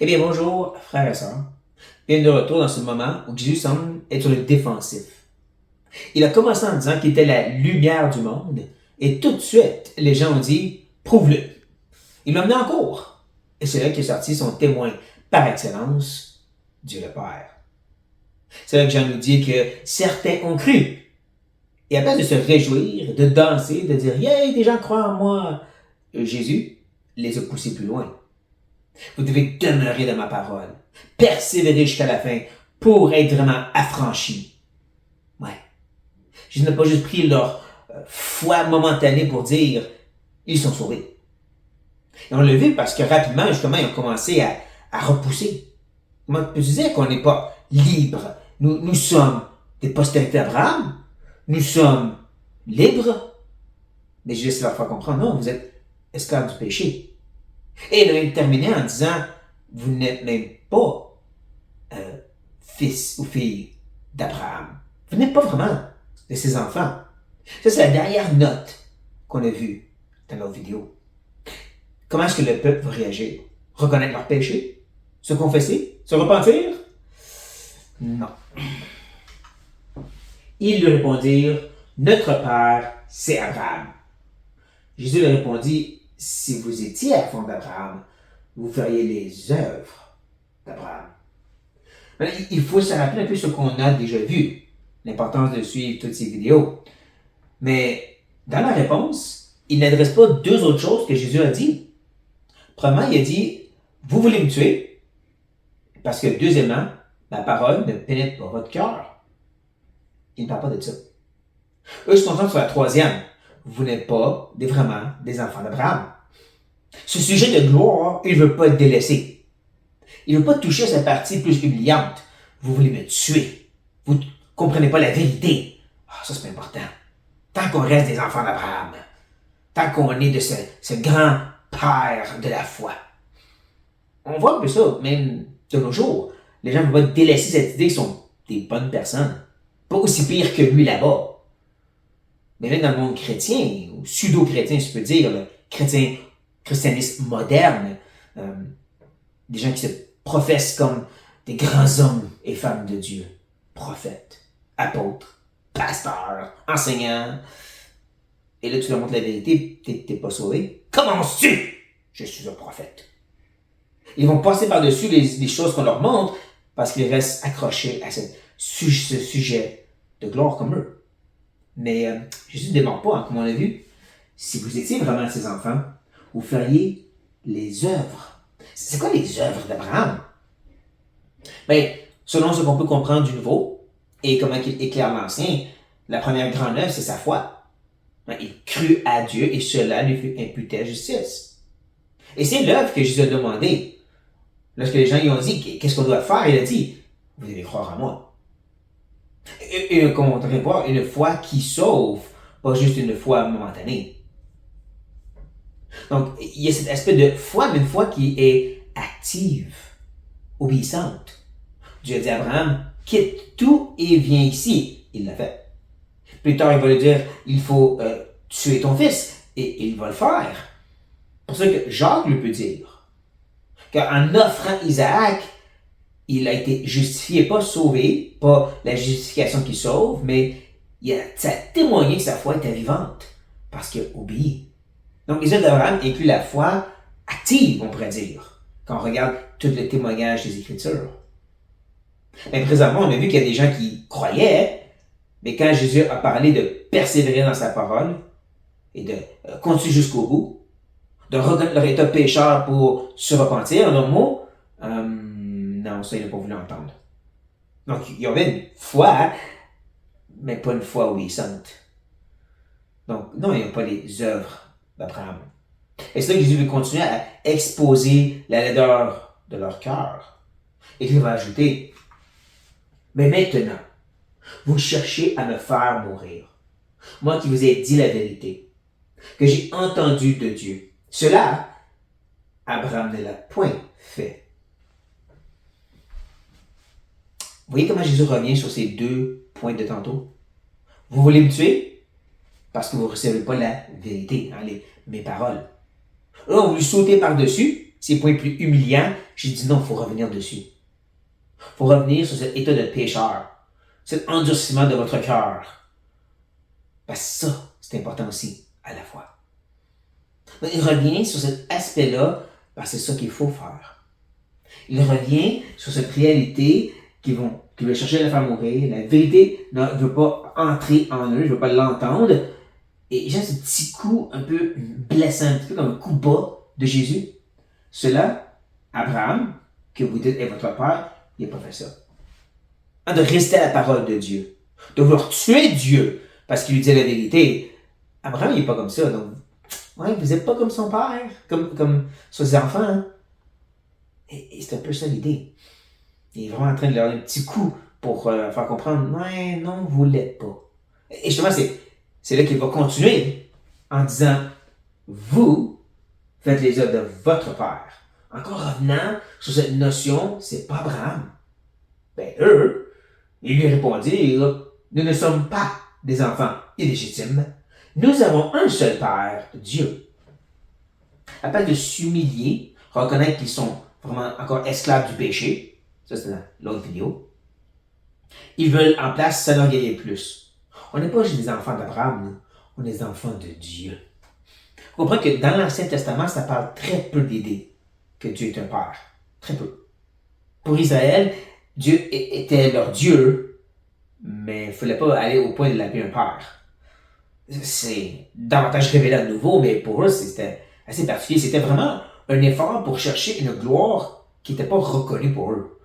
Eh bien, bonjour, frères et sœurs. Bienvenue de retour dans ce moment où Jésus semble être sur le défensif. Il a commencé en disant qu'il était la lumière du monde, et tout de suite, les gens ont dit « Prouve-le ». Il l'a mené en cours, et c'est là qu'est sorti son témoin par excellence, Dieu le Père. C'est là que Jean nous dit que certains ont cru. Et à place de se réjouir, de danser, de dire « Yay, des gens croient en moi », Jésus les a poussés plus loin. Vous devez demeurer dans ma parole, persévérer jusqu'à la fin pour être vraiment affranchi. Ouais. Jésus n'a pas juste pris leur foi momentanée pour dire ils sont sauvés. Et on l'a vu parce que rapidement, justement, ils ont commencé à repousser. Comment tu peux dire qu'on n'est pas libre? Nous sommes des postérités d'Abraham. Nous sommes libres. Mais Jésus leur fait comprendre, non, vous êtes esclaves du péché. Et il a même terminé en disant, vous n'êtes même pas fils ou fille d'Abraham. Vous n'êtes pas vraiment de ses enfants. Ça, c'est la dernière note qu'on a vue dans notre vidéo. Comment est-ce que le peuple va réagir? Reconnaître leur péché? Se confesser? Se repentir? Non. Ils lui répondirent, notre père, c'est Abraham. Jésus leur répondit, si vous étiez à la fond d'Abraham, vous feriez les œuvres d'Abraham. Il faut se rappeler un peu ce qu'on a déjà vu, l'importance de suivre toutes ces vidéos. Mais dans la réponse, il n'adresse pas deux autres choses que Jésus a dit. Premièrement, il a dit, vous voulez me tuer, parce que deuxièmement, ma parole ne pénètre pas votre cœur. Il ne parle pas de ça. Eux se concentrent sur la troisième. Vous n'êtes pas vraiment des enfants d'Abraham. Ce sujet de gloire, il ne veut pas être délaissé. Il ne veut pas toucher à cette partie plus humiliante. Vous voulez me tuer. Vous ne comprenez pas la vérité. Ah, ça c'est important. Tant qu'on reste des enfants d'Abraham, tant qu'on est de ce grand père de la foi. On voit un peu ça, même de nos jours. Les gens ne veulent pas délaisser cette idée qu'ils sont des bonnes personnes. Pas aussi pire que lui là-bas. Mais même dans le monde chrétien, ou pseudo-chrétien, je peux dire, le christianisme moderne, des gens qui se professent comme des grands hommes et femmes de Dieu, prophètes, apôtres, pasteurs, enseignants. Et là, tu leur montres la vérité, t'es pas sauvé. Commences-tu? Je suis un prophète. Ils vont passer par-dessus les choses qu'on leur montre parce qu'ils restent accrochés à ce sujet de gloire comme eux. Mais Jésus ne dément pas, hein, comme on l'a vu. Si vous étiez vraiment ses enfants, vous feriez les œuvres. C'est quoi les œuvres d'Abraham? Bien, selon ce qu'on peut comprendre du Nouveau, et comment il éclaire l'Ancien, la première grande œuvre, c'est sa foi. Il crut à Dieu et cela lui fut imputé à justice. Et c'est l'œuvre que Jésus a demandé. Lorsque les gens lui ont dit, qu'est-ce qu'on doit faire? Il a dit, vous devez croire en moi. Et comme on devrait voir, une foi qui sauve, pas juste une foi momentanée. Donc, il y a cet aspect de foi, mais une foi qui est active, obéissante. Dieu a dit à Abraham, quitte tout et viens ici. Il l'a fait. Plus tard, il va lui dire, il faut tuer ton fils. Et il va le faire. C'est pour ça que Jacques lui peut dire qu'en offrant Isaac, il a été justifié, pas sauvé, pas la justification qui sauve, mais ça a témoigné que sa foi était vivante, parce qu'il a obéi. Donc, les œuvres d'Abraham incluent la foi active, on pourrait dire, quand on regarde tout le témoignage des Écritures. Mais présentement, on a vu qu'il y a des gens qui croyaient, mais quand Jésus a parlé de persévérer dans sa parole et de continuer jusqu'au bout, de reconnaître leur état pécheur pour se repentir, en un mot, non, ça, il n'a pas voulu entendre. Donc, il y avait une foi, mais pas une foi obéissante. Donc, non, il n'y a pas les œuvres d'Abraham. Et c'est là que Jésus veut continuer à exposer la laideur de leur cœur. Et il va ajouter, mais maintenant, vous cherchez à me faire mourir. Moi qui vous ai dit la vérité, que j'ai entendu de Dieu. Cela, Abraham ne l'a point fait. Vous voyez comment Jésus revient sur ces deux points de tantôt? Vous voulez me tuer? Parce que vous ne recevez pas la vérité, hein, mes paroles. Là, on veut sauter par-dessus ces points plus humiliants, j'ai dit non, il faut revenir dessus. Il faut revenir sur cet état de pécheur, cet endurcissement de votre cœur. Parce que ça, c'est important aussi, à la fois. Donc, il revient sur cet aspect-là, parce que c'est ça qu'il faut faire. Il revient sur cette réalité qui veut chercher à la faire mourir. La vérité ne veut pas entrer en eux, ne veut pas l'entendre. Et j'ai ce petit coup un peu blessant, un petit peu comme un coup bas de Jésus. Cela, Abraham, que vous dites est votre père, il n'a pas fait ça. De rester à la parole de Dieu. De vouloir tuer Dieu parce qu'il lui dit la vérité. Abraham, il n'est pas comme ça. Donc, ouais, vous n'êtes pas comme son père, comme ses enfants. Hein? Et c'est un peu ça l'idée. Il est vraiment en train de leur donner un petit coup pour faire comprendre, ouais, non, vous ne l'êtes pas. Et justement, c'est là qu'il va continuer en disant, vous faites les œuvres de votre père. Encore revenant sur cette notion, c'est pas Abraham. Ben, eux, ils lui répondirent, nous ne sommes pas des enfants illégitimes. Nous avons un seul Père, Dieu. À part de s'humilier, reconnaître qu'ils sont vraiment encore esclaves du péché, ça c'est dans l'autre vidéo, ils veulent en place s'enorgueillir plus. On n'est pas juste des enfants d'Abraham, nous. On est des enfants de Dieu. Vous comprenez que dans l'Ancien Testament, ça parle très peu d'idées que Dieu est un Père. Très peu. Pour Israël, Dieu était leur Dieu, mais il ne fallait pas aller au point de l'appeler un Père. C'est davantage révélé à nouveau, mais pour eux, c'était assez particulier. C'était vraiment un effort pour chercher une gloire qui n'était pas reconnue pour eux.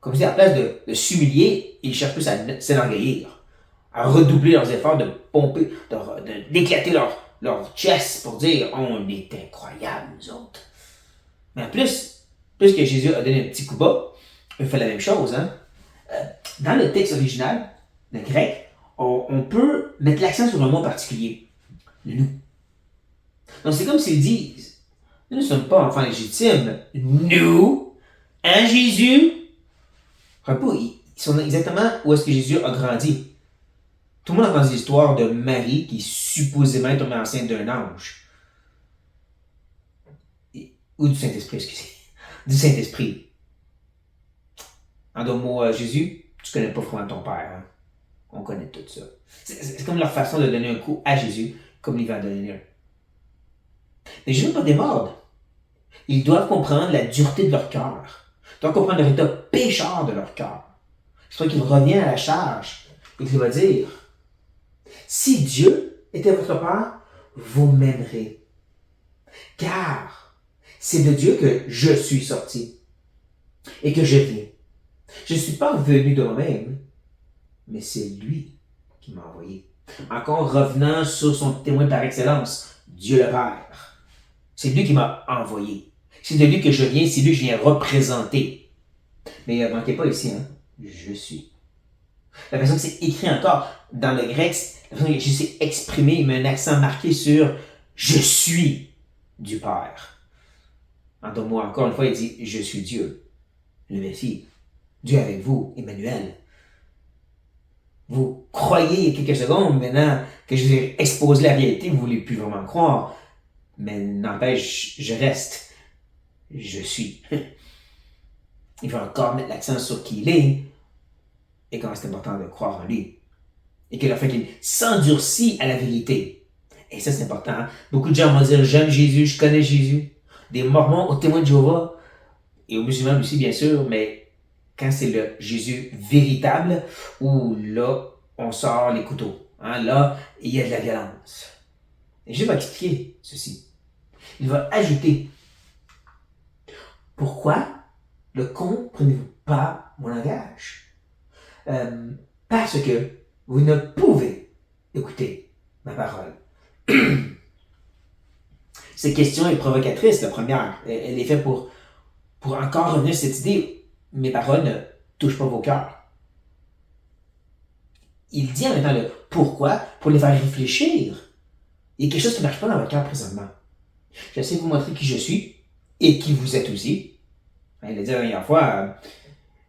Comme si à la place de s'humilier, ils cherchent plus à s'enorgueillir, à redoubler leurs efforts, de pomper, d'éclater leur chest pour dire on est incroyables, nous autres. Mais en plus que Jésus a donné un petit coup bas, il fait la même chose. Hein? Dans le texte original, le grec, on peut mettre l'accent sur un mot particulier, le nous. Donc c'est comme s'il dit, nous ne sommes pas enfants légitimes, nous, hein Jésus? Ils sont exactement où est-ce que Jésus a grandi. Tout le monde a entendu l'histoire de Marie qui supposément est tombée enceinte d'un ange. Ou du Saint-Esprit, excusez. Du Saint-Esprit. En d'autres mots, Jésus, tu connais pas vraiment ton Père. Hein? On connaît tout ça. C'est comme leur façon de donner un coup à Jésus, comme il va en donner un. Mais Jésus n'est pas démordre. Ils doivent comprendre la dureté de leur cœur. Ils doivent comprendre le état pécheur de leur cœur. C'est pour ça qu'il revient à la charge et qu'il va dire, si Dieu était votre Père, vous m'aimerez. Car c'est de Dieu que je suis sorti et que je viens. Je ne suis pas venu de moi-même, mais c'est lui qui m'a envoyé. Encore revenant sur son témoin par excellence, Dieu le Père. C'est lui qui m'a envoyé. C'est de lui que je viens, c'est lui que je viens représenter. Mais ne manquez pas ici, hein? Je suis. La façon que c'est écrit encore dans le grec, la façon que Jésus s'est exprimé, il met un accent marqué sur je suis du Père. En d'autres mots, encore une fois, il dit je suis Dieu, le Messie. Dieu avec vous, Emmanuel. Vous croyez il y a quelques secondes, maintenant que je vous ai exposé la réalité, vous ne voulez plus vraiment croire. Mais n'empêche, je reste. Je suis. Il va encore mettre l'accent sur qui il est et comment c'est important de croire en lui. Et que le fait qu'il s'endurcit à la vérité. Et ça, c'est important. Hein? Beaucoup de gens vont dire, j'aime Jésus, je connais Jésus. Des Mormons aux témoins de Jéhovah et aux musulmans aussi, bien sûr, mais quand c'est le Jésus véritable, où là, on sort les couteaux. Hein? Là, il y a de la violence. Et Jésus va expliquer ceci. Il va ajouter, pourquoi ne comprenez-vous pas mon langage? Parce que vous ne pouvez écouter ma parole. Cette question est provocatrice, la première. Elle est faite pour encore revenir sur cette idée. Mes paroles ne touchent pas vos cœurs. Il dit en même temps le pourquoi, pour les faire réfléchir. Il y a quelque chose qui ne marche pas dans votre cœur présentement. J'essaie de vous montrer qui je suis et qui vous êtes aussi. Il a dit la dernière fois,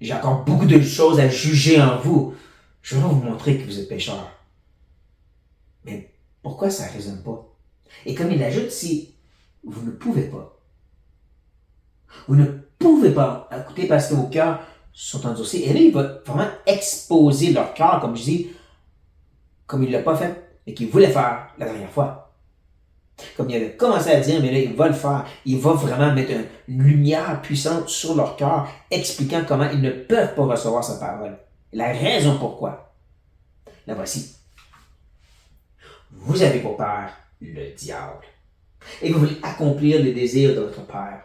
j'ai encore beaucoup de choses à juger en vous. Je vais vous montrer que vous êtes pécheur. Mais pourquoi ça ne résonne pas? Et comme il ajoute, si vous ne pouvez pas, Vous ne pouvez pas écouter parce que vos cœurs sont endurcis. Et là, il va vraiment exposer leur cœur, comme je dis, comme il ne l'a pas fait et qu'il voulait faire la dernière fois. Comme il avait commencé à dire, mais là, il va le faire. Il va vraiment mettre une lumière puissante sur leur cœur, expliquant comment ils ne peuvent pas recevoir sa parole. La raison pourquoi. La voici. Vous avez pour père le diable. Et vous voulez accomplir les désirs de votre père.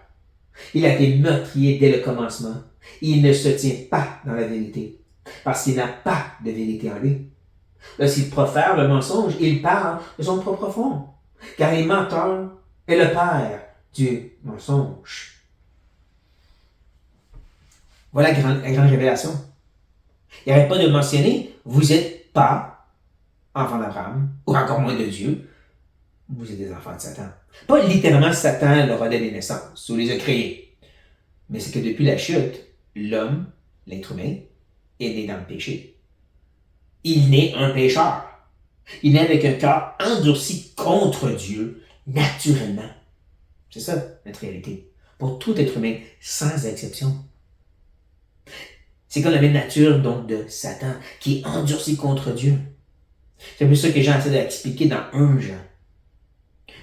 Il a été meurtrier dès le commencement. Il ne se tient pas dans la vérité, parce qu'il n'a pas de vérité en lui. Lorsqu'il profère le mensonge, il parle de son propre fond, car il est menteur et le père du mensonge. Voilà la grande révélation. Il n'arrête pas de mentionner, vous n'êtes pas enfants d'Abraham, ou encore moins de Dieu, vous êtes des enfants de Satan. Pas littéralement Satan leur a donné naissance, ou les a créés, mais c'est que depuis la chute, l'homme, l'être humain, est né dans le péché. Il naît un pécheur. Il naît avec un cœur endurci contre Dieu, naturellement. C'est ça, notre réalité. Pour tout être humain, sans exception. C'est comme la même nature, donc, de Satan, qui est endurci contre Dieu. C'est un peu ça que Jean essaie d'expliquer dans 1 Jean.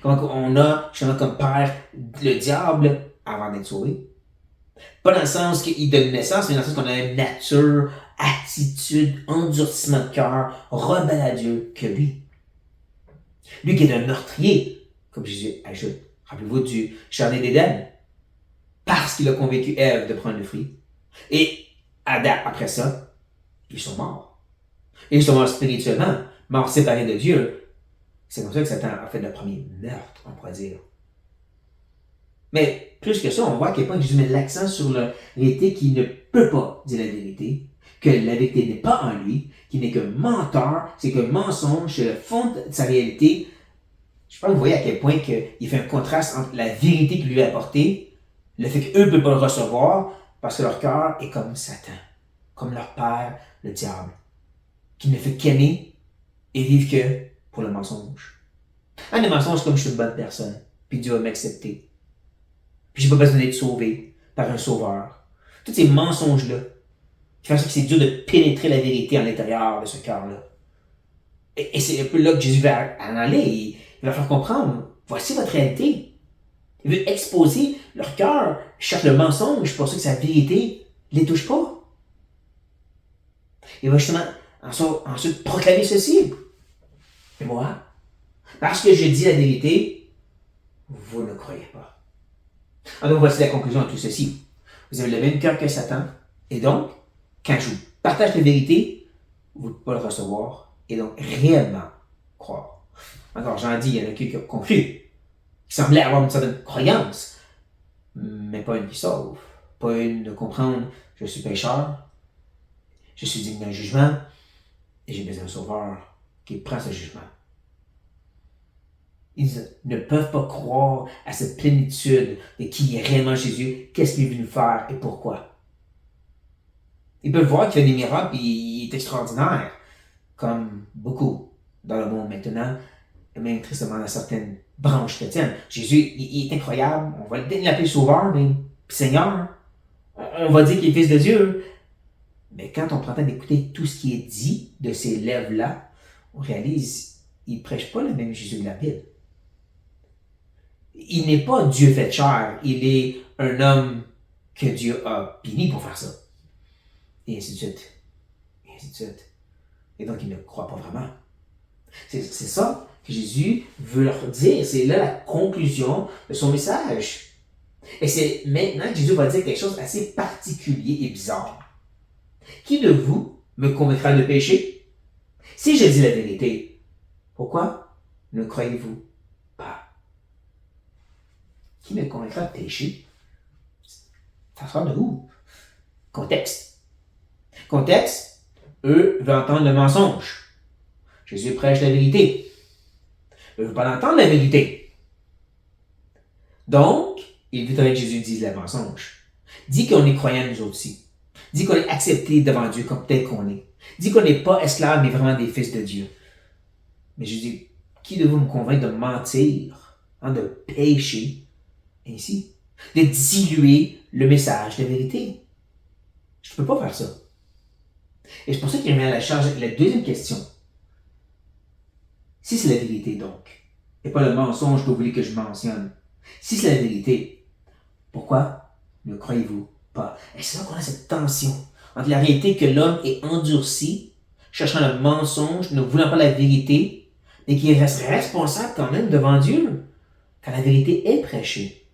Comment on a, justement, comme père, le diable avant d'être sauvé. Pas dans le sens qu'il donne naissance, mais dans le sens qu'on a une nature, attitude, endurcissement de cœur, rebelle à Dieu que lui. Lui qui est un meurtrier, comme Jésus ajoute. Rappelez-vous du jardin d'Éden. Parce qu'il a convaincu Ève de prendre le fruit. Et Adam, après ça, ils sont morts. Et ils sont morts spirituellement, morts séparés de Dieu. C'est comme ça que Satan a fait le premier meurtre, on pourrait dire. Mais plus que ça, on voit à quel point Jésus met l'accent sur la réalité qu'il ne peut pas dire la vérité, que la vérité n'est pas en lui, qu'il n'est que menteur, c'est que mensonge, c'est le fond de sa réalité. Je pense que vous voyez à quel point il fait un contraste entre la vérité qu'il lui a apportée, le fait qu'eux ne peuvent pas le recevoir, parce que leur cœur est comme Satan, comme leur père, le diable, qui ne fait qu'aimer et vivre que pour le mensonge. Le mensonge, comme je suis une bonne personne, puis Dieu va m'accepter. Puis j'ai pas besoin d'être sauvé par un sauveur. Tous ces mensonges-là, qui font ça que c'est dur de pénétrer la vérité à l'intérieur de ce cœur-là. Et c'est un peu là que Jésus va en aller. Il va faire comprendre, voici votre réalité. Il veut exposer leur cœur, cherche le mensonge pour ça que sa vérité ne les touche pas. Il va justement ensuite proclamer ceci. Et moi, parce que je dis la vérité, vous ne croyez pas. Alors voici la conclusion de tout ceci. Vous avez le même cœur que Satan, et donc, quand je vous partage la vérité, vous ne pouvez pas le recevoir, et donc réellement croire. Encore, j'en dis, il y en a qui ont conclu, qui semblaient avoir une certaine croyance, mais pas une qui sauve. Pas une de comprendre, je suis pécheur, je suis digne d'un jugement, et j'ai besoin d'un sauveur qui prend ce jugement. Ils ne peuvent pas croire à cette plénitude de qui est réellement Jésus, qu'est-ce qu'il est venu faire et pourquoi. Ils peuvent voir qu'il fait des miracles et il est extraordinaire, comme beaucoup dans le monde maintenant, et même tristement dans certaines branches chrétiennes. Jésus, il est incroyable, on va l'appeler Sauveur, mais Seigneur, on va dire qu'il est Fils de Dieu. Mais quand on prend le temps d'écouter tout ce qui est dit de ces lèvres-là, on réalise qu'il ne prêche pas le même Jésus de la Bible. Il n'est pas Dieu fait chair, il est un homme que Dieu a béni pour faire ça. Et ainsi de suite. Et ainsi de suite. Et donc, il ne croit pas vraiment. C'est ça que Jésus veut leur dire. C'est là la conclusion de son message. Et c'est maintenant que Jésus va dire quelque chose d'assez particulier et bizarre. Qui de vous me convaincra de péché? Si je dis la vérité, pourquoi ne croyez-vous pas? Qui me convaincra de péché? Ça sort de où? Contexte. Contexte, eux veulent entendre le mensonge. Jésus prêche la vérité. Eux ne veulent pas entendre la vérité. Donc, il voudrait que Jésus dise le mensonge. Dit qu'on est croyant nous aussi. Dit qu'on est accepté devant Dieu comme tel qu'on est. Dit qu'on n'est pas esclave, mais vraiment des fils de Dieu. Mais je dis, qui de vous me convainc de mentir, de pécher ainsi? de diluer le message de vérité. Je ne peux pas faire ça. Et c'est pour ça qu'il remet à la charge la deuxième question. Si c'est la vérité, donc, et pas le mensonge que vous voulez que je mentionne, si c'est la vérité, pourquoi ne croyez-vous pas? Et c'est là qu'on a cette tension entre la réalité que l'homme est endurci, cherchant le mensonge, ne voulant pas la vérité, mais qui reste responsable quand même devant Dieu, quand la vérité est prêchée.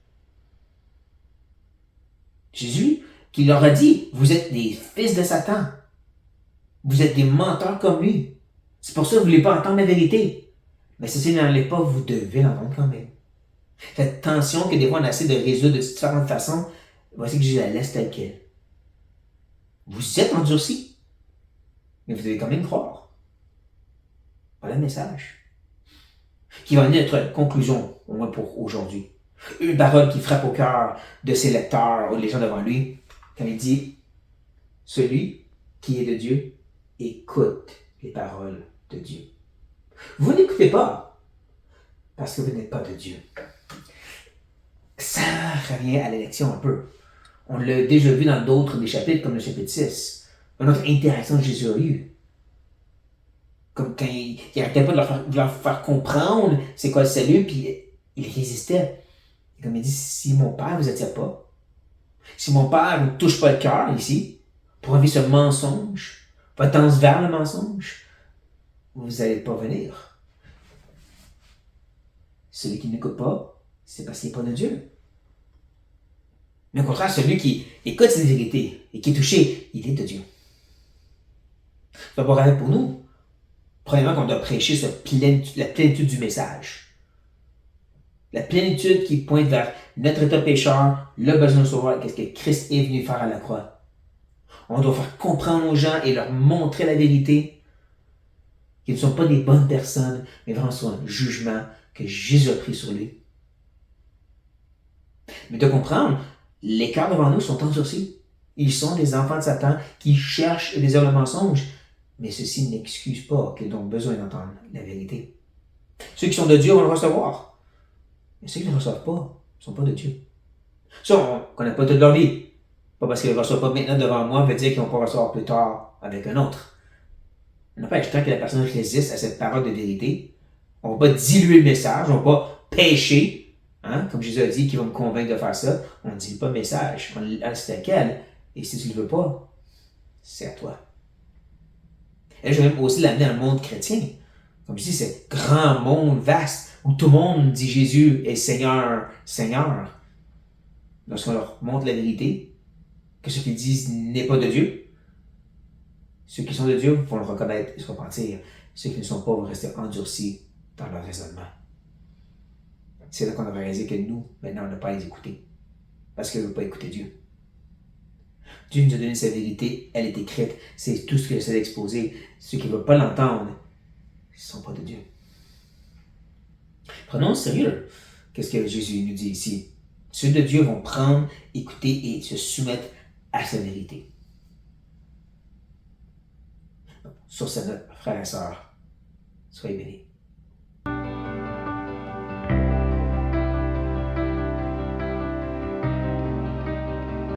Jésus, qui leur a dit, vous êtes des fils de Satan, vous êtes des menteurs comme lui. C'est pour ça que vous ne voulez pas entendre la vérité. Mais si vous n'en l'est pas, vous devez l'entendre quand même. Cette tension que des fois on essaie de résoudre de différentes façons, voici que je la laisse telle qu'elle. Vous êtes endurcis, mais vous devez quand même croire. Voilà le message. Qui va amener notre conclusion, au moins pour aujourd'hui. Une parole qui frappe au cœur de ses lecteurs ou des gens devant lui, quand il dit « Celui qui est de Dieu écoute les paroles de Dieu. » Vous n'écoutez pas parce que vous n'êtes pas de Dieu. Ça revient à l'élection un peu. On l'a déjà vu dans d'autres des chapitres, comme le chapitre 6. Une autre interaction que Jésus a eue. Comme quand il n'arrêtait pas de leur faire comprendre c'est quoi le salut, puis il résistait. Et comme il dit, si mon Père ne vous attire pas, si mon Père ne touche pas le cœur ici, pour enlever ce mensonge, votre tendance vers le mensonge, vous n'allez pas venir. Celui qui n'écoute pas, c'est parce qu'il n'est pas de Dieu. Mais au contraire, celui qui écoute cette vérité et qui est touché, il est de Dieu. C'est pas pareil pour nous. Premièrement, qu'on doit prêcher la plénitude du message. La plénitude qui pointe vers notre état pécheur, le besoin de savoir qu'est-ce que Christ est venu faire à la croix. On doit faire comprendre aux gens et leur montrer la vérité qu'ils ne sont pas des bonnes personnes, mais vraiment sur un jugement que Jésus a pris sur lui. Mais de comprendre, les cœurs devant nous sont endurcis. Ils sont des enfants de Satan qui cherchent et désirent le mensonge, mais ceci n'excuse pas qu'ils ont besoin d'entendre la vérité. Ceux qui sont de Dieu vont le recevoir, mais ceux qui ne le reçoivent pas ne sont pas de Dieu. Ça, on ne connaît pas toute leur vie. Pas parce qu'ils ne le reçoivent pas maintenant devant moi, veut dire qu'ils vont pas le recevoir plus tard avec un autre. N'empêche, tant que la personne résiste à cette parole de vérité, on ne va pas diluer le message, on ne va pas pécher, hein, comme Jésus a dit, qui va me convaincre de faire ça. On ne dilue pas le message, on le laisse tel quel. Et si tu ne le veux pas, c'est à toi. Et je vais même aussi l'amener dans le monde chrétien. Comme je dis, c'est grand monde vaste où tout le monde dit Jésus est Seigneur, Seigneur. Lorsqu'on leur montre la vérité, que ce qu'ils disent n'est pas de Dieu, ceux qui sont de Dieu vont le reconnaître et se repentir. Ceux qui ne sont pas vont rester endurcis dans leur raisonnement. C'est là qu'on a réalisé que nous, maintenant, on n'a pas à les écouter. Parce qu'ils ne veulent pas écouter Dieu. Dieu nous a donné sa vérité, elle est écrite, c'est tout ce qu'il essaie d'exposer. Ceux qui ne veulent pas l'entendre, ils ne sont pas de Dieu. Prenons au sérieux qu'est-ce que Jésus nous dit ici. Ceux de Dieu vont prendre, écouter et se soumettre à sa vérité. Sur cette note, frères et sœurs, soyez bénis.